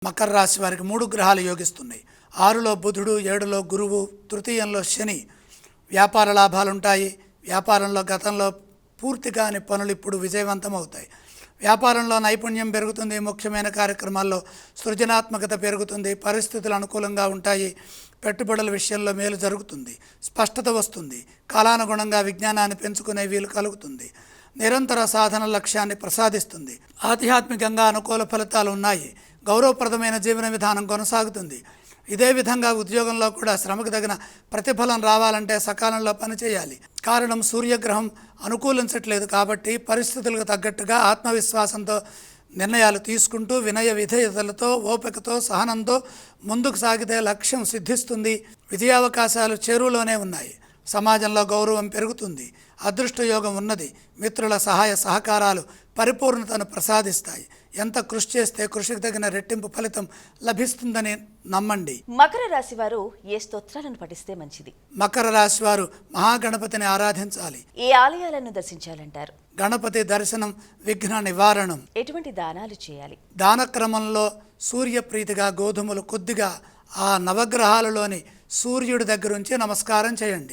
మకర రాశి వారికి 3 గ్రహాలు యోగిస్తున్నాయి. 6లో బుధుడు, 7లో గురువు, తృతీయంలో శని. వ్యాపార లాభాలు ఉంటాయి. వ్యాపారంలో గతంలో పూర్తి కాని పనులు ఇప్పుడు విజయవంతం అవుతాయి. వ్యాపారంలో నైపుణ్యం పెరుగుతుంది. ముఖ్యమైన కార్యక్రమాల్లో సృజనాత్మకత పెరుగుతుంది. పరిస్థితులు అనుకూలంగా ఉంటాయి. పెట్టుబడుల విషయంలో మేలు జరుగుతుంది. స్పష్టత వస్తుంది. కాలానుగుణంగా విజ్ఞానాన్ని పెంచుకునే వీలు కలుగుతుంది. నిరంతర సాధన లక్ష్యాన్ని ప్రసాదిస్తుంది. ఆధ్యాత్మికంగా అనుకూల ఫలితాలు ఉన్నాయి. గౌరవప్రదమైన జీవన విధానం కొనసాగుతుంది. ఇదే విధంగా ఉద్యోగంలో కూడా శ్రమకు తగిన ప్రతిఫలం రావాలంటే సకాలంలో పనిచేయాలి. కారణం సూర్యగ్రహం అనుకూలించట్లేదు కాబట్టి పరిస్థితులకు తగ్గట్టుగా ఆత్మవిశ్వాసంతో నిర్ణయాలు తీసుకుంటూ వినయ విధేయతలతో ఓపికతో సహనంతో ముందుకు సాగితే లక్ష్యం సిద్ధిస్తుంది. విజయావకాశాలు చేరువలోనే ఉన్నాయి. సమాజంలో గౌరవం పెరుగుతుంది. అదృష్టయోగం ఉన్నది. మిత్రుల సహాయ సహకారాలు పరిపూర్ణతను ప్రసాదిస్తాయి. ఎంత కృషి చేస్తే కృషికి తగిన రెట్టింపు ఫలితం లభిస్తుందని నమ్మండి. మకర రాశి వారు ఏ స్తోత్రాలను పఠిస్తే మంచిది? మకర రాశి వారు మహాగణపతిని ఆరాధించాలి. ఏ ఆలయాలను దర్శించాలంటారు? గణపతి దర్శనం విఘ్న నివారణం. ఎటువంటి దానాలు చేయాలి? దానక్రమంలో సూర్యప్రీతిగా గోధుమలు కొద్దిగా ఆ నవగ్రహాలలోని సూర్యుడి దగ్గర ఉంచి నమస్కారం చేయండి.